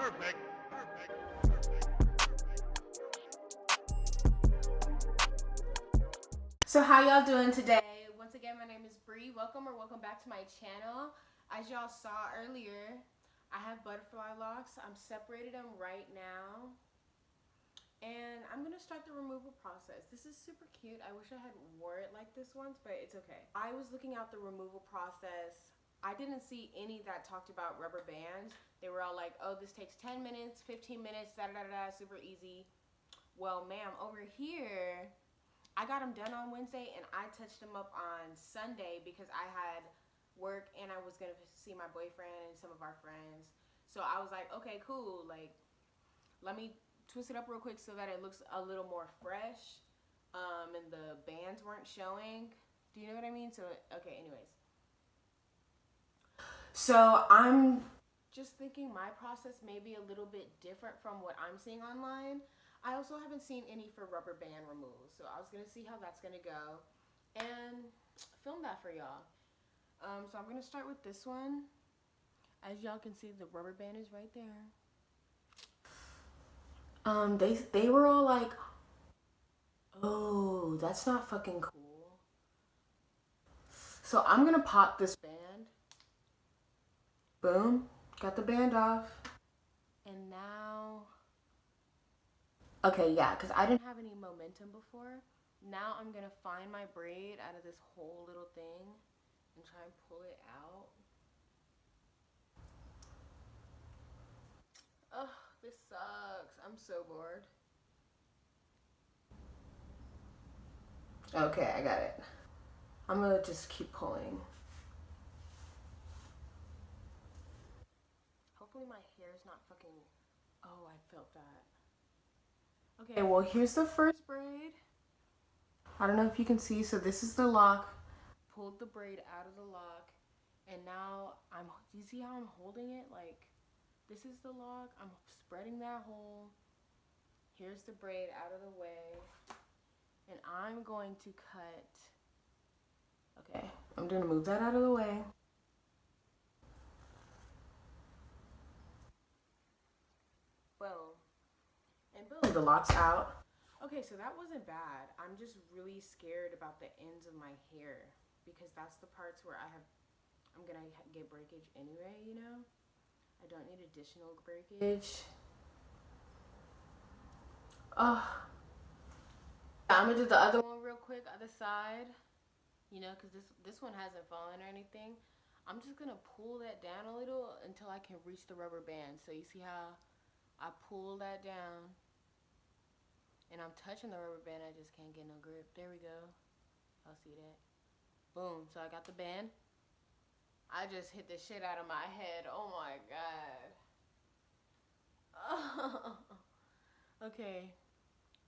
Perfect. So how y'all doing today? Once again, my name is Bree. Welcome back to my channel. As y'all saw earlier, I have Butterfly Locs. I'm separated them right now. And I'm gonna start the removal process. This is super cute. I wish I had wore it like this once, but it's okay. I was looking out the removal process. I didn't see any that talked about rubber bands. They were all like, oh, this takes 10 minutes, 15 minutes, da-da-da-da, super easy. Well, ma'am, over here, I got them done on Wednesday and I touched them up on Sunday because I had work and I was gonna see my boyfriend and some of our friends. So I was like, okay, cool. Like, let me twist it up real quick so that it looks a little more fresh. And the bands weren't showing. Do you know what I mean? So, okay, anyways. So I'm just thinking my process may be a little bit different from what I'm seeing online. I also haven't seen any for rubber band removal, so I was gonna see how that's gonna go and film that for y'all. So I'm gonna start with this one. As y'all can see, the rubber band is right there. They were all like, oh, that's not fucking cool. So I'm gonna pop this band. Boom, got the band off. And now, okay, yeah, because I didn't have any momentum before. Now I'm gonna find my braid out of this whole little thing and try and pull it out. Ugh, this sucks. I'm so bored. Okay, I got it. I'm gonna just keep pulling. Hopefully my hair is not fucking... Oh, I felt that. Okay, well, here's the first braid. I don't know if you can see. So this is the lock. Pulled the braid out of the lock. And now do you see how I'm holding it? Like, this is the lock. I'm spreading that hole. Here's the braid out of the way. And I'm going to cut. Okay, I'm gonna move that out of the way. Boom. And boom, the lock's out. Okay, so that wasn't bad. I'm just really scared about the ends of my hair because that's the parts where I'm gonna get breakage anyway, you know? I don't need additional breakage. Oh, I'm gonna do the other one real quick, other side. You know, because this one hasn't fallen or anything. I'm just gonna pull that down a little until I can reach the rubber band. So you see how I pull that down and I'm touching the rubber band, I just can't get no grip. There we go. I'll see that. Boom, so I got the band. I just hit the shit out of my head. Oh my god. Oh. Okay,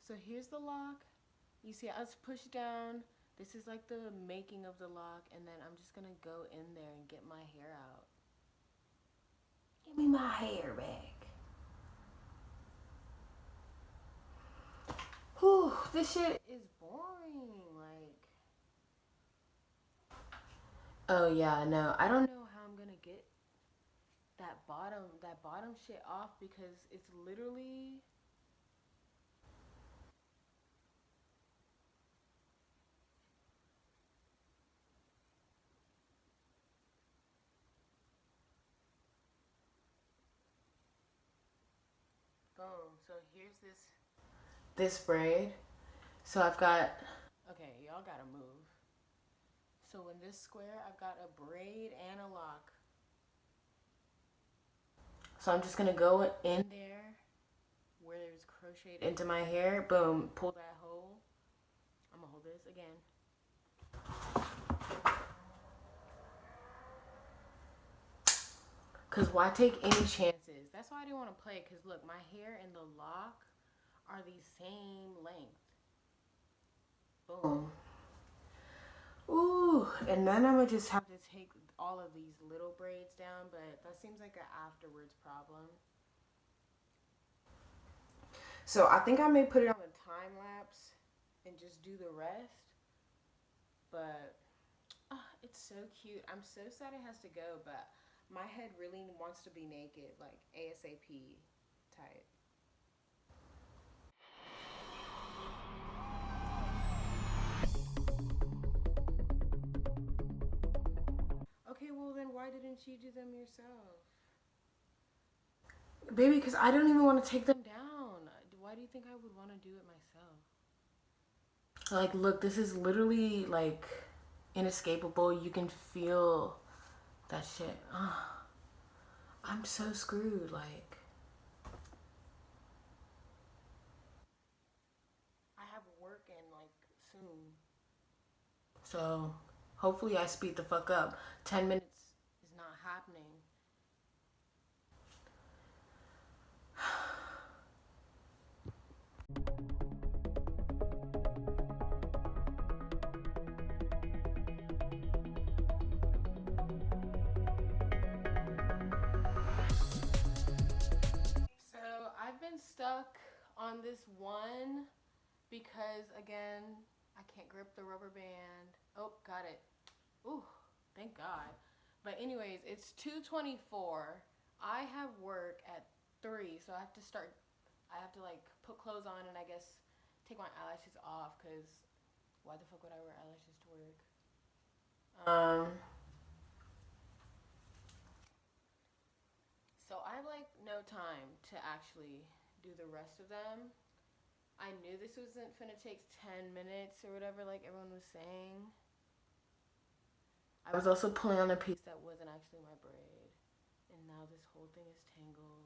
so here's the lock. You see us push down. This is like the making of the lock, and then I'm just gonna go in there and get my hair out. Give me my hair back. Whew, this shit is boring. Like, oh yeah, no, I don't know how I'm gonna get that bottom shit off because it's literally... Boom. So here's this braid. So I've got, okay, y'all gotta move. So in this square, I've got a braid and a lock. So I'm just gonna go in there where there's crocheted into my hair. Boom, pull that hole. I'm gonna hold this again. Cause why take any chances? That's why I didn't want to play. Cause look, my hair and the lock are the same length. Boom. Ooh, and then I'm gonna just have to take all of these little braids down, but that seems like an afterwards problem. So I think I may put it on a time lapse and just do the rest. But it's so cute. I'm so sad it has to go, but My head really wants to be naked, like ASAP type. Okay, well then why didn't you do them yourself? Baby, because I don't even want to take them down. Why do you think I would want to do it myself? Like, look, this is literally like inescapable. You can feel that shit. I'm so screwed. Like, I have work in like soon. So hopefully I speed the fuck up. 10 minutes is not happening. So I've been stuck on this one because again, I can't grip the rubber band. Oh, got it. Ooh, thank God. But anyways, it's 2:24. I have work at 3, so I have to start. I have to like put clothes on and I guess take my eyelashes off because why the fuck would I wear eyelashes to work? So I have like no time to actually do the rest of them. I knew this wasn't gonna take 10 minutes or whatever, like everyone was saying. I was also pulling on a piece that wasn't actually my braid. And now this whole thing is tangled.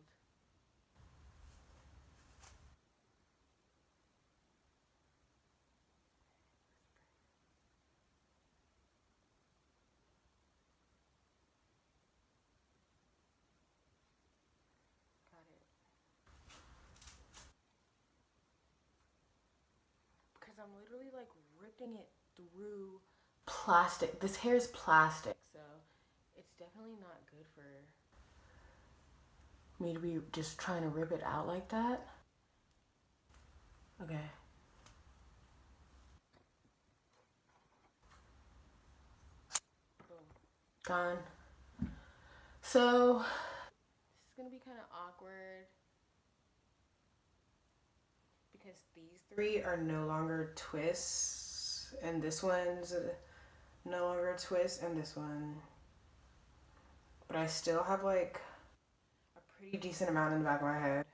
Got it. Because I'm literally like ripping it through plastic. This hair is plastic, so it's definitely not good for me to be just trying to rip it out like that. Okay. Boom. Gone. So, this is gonna be kind of awkward because these three are no longer twists, and this one's no longer a twist, and this one. But I still have like a pretty decent amount in the back of my head.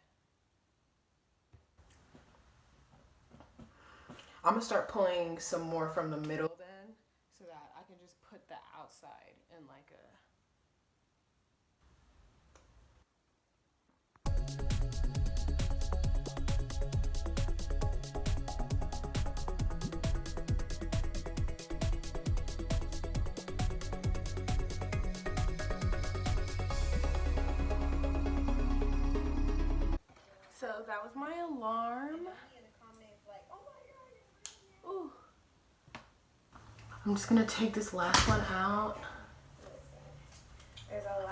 I'm gonna start pulling some more from the middle then, so that I can just put the outside in like a. So that was my alarm. Ooh. I'm just gonna take this last one out.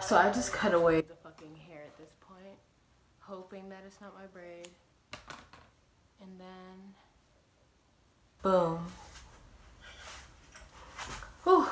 So I just cut away the fucking hair at this point, hoping that it's not my braid. And then, boom. Whew.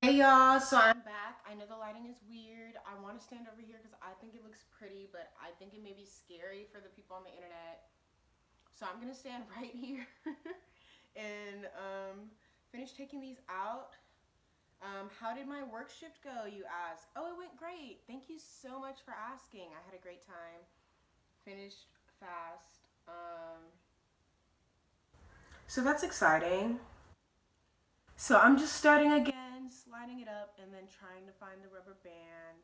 Hey y'all, so I'm back. I know the lighting is weird. I want to stand over here because I think it looks pretty, but I think it may be scary for the people on the internet. So I'm gonna stand right here and finish taking these out. How did my work shift go, you ask? Oh, it went great. Thank you so much for asking. I had a great time. Finished fast. So that's exciting. So I'm just starting again, sliding it up, and then trying to find the rubber band.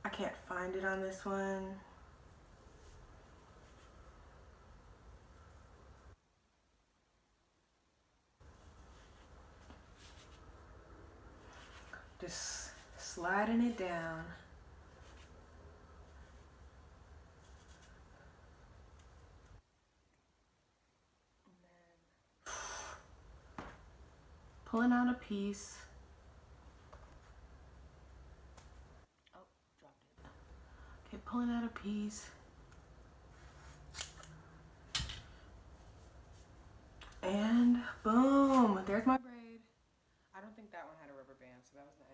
I can't find it on this one. Just sliding it down. Pulling out a piece. Oh, dropped it. Okay, pulling out a piece. And boom, there's my braid. I don't think that one had a rubber band, so that was nice.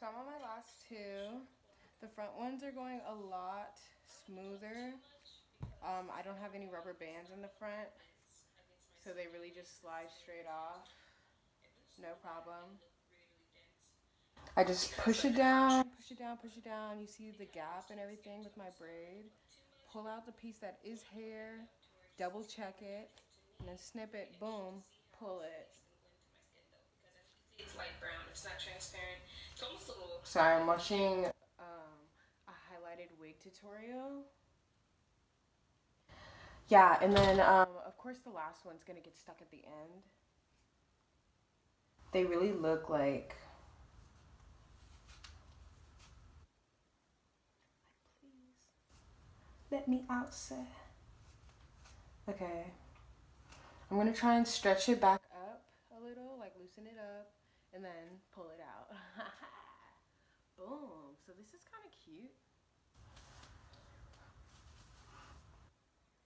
So I'm on my last two. The front ones are going a lot smoother. I don't have any rubber bands in the front, so they really just slide straight off. No problem. I just push it down, push it down, push it down. You see the gap and everything with my braid. Pull out the piece that is hair, double check it, and then snip it, boom, pull it. It's light brown, it's not transparent. It's almost a little... Sorry, I'm watching a highlighted wig tutorial. Yeah, and then of course the last one's gonna get stuck at the end. They really look like... Please, let me out, sir. Okay. I'm gonna try and stretch it back up a little, like loosen it up, and then pull it out. Boom. So this is kind of cute.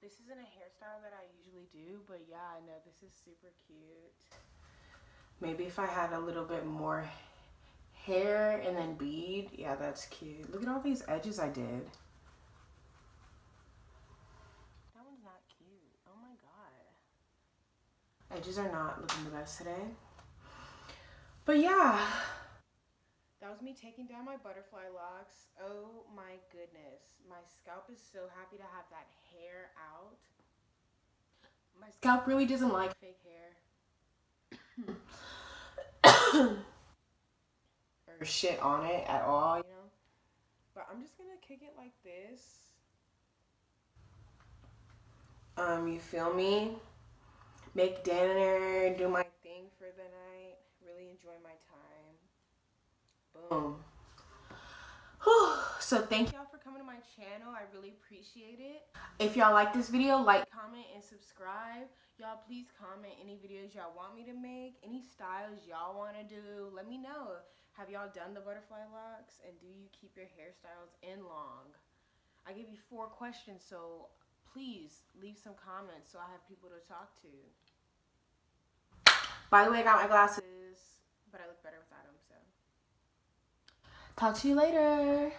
This isn't a hairstyle that I usually do, but yeah, I know this is super cute. Maybe if I had a little bit more hair and then bead, yeah, that's cute. Look at all these edges I did. That one's not cute. Oh my god. Edges are not looking the best today. But yeah. That was me taking down my butterfly locks. Oh my goodness. My scalp is so happy to have that hair out. My scalp really doesn't like fake hair. Or shit on it at all, you know? But I'm just gonna kick it like this. You feel me? Make dinner, do my thing for the night. Really enjoy my time. Boom. Whew. So thank y'all for coming to my channel. I really appreciate it. If y'all like this video, like, comment, and subscribe. Y'all please comment any videos y'all want me to make, any styles y'all want to do. Let me know. Have y'all done the butterfly locks, and do you keep your hairstyles in long? I gave you 4 questions, so please leave some comments so I have people to talk to. By the way, I got my glasses. Talk to you later.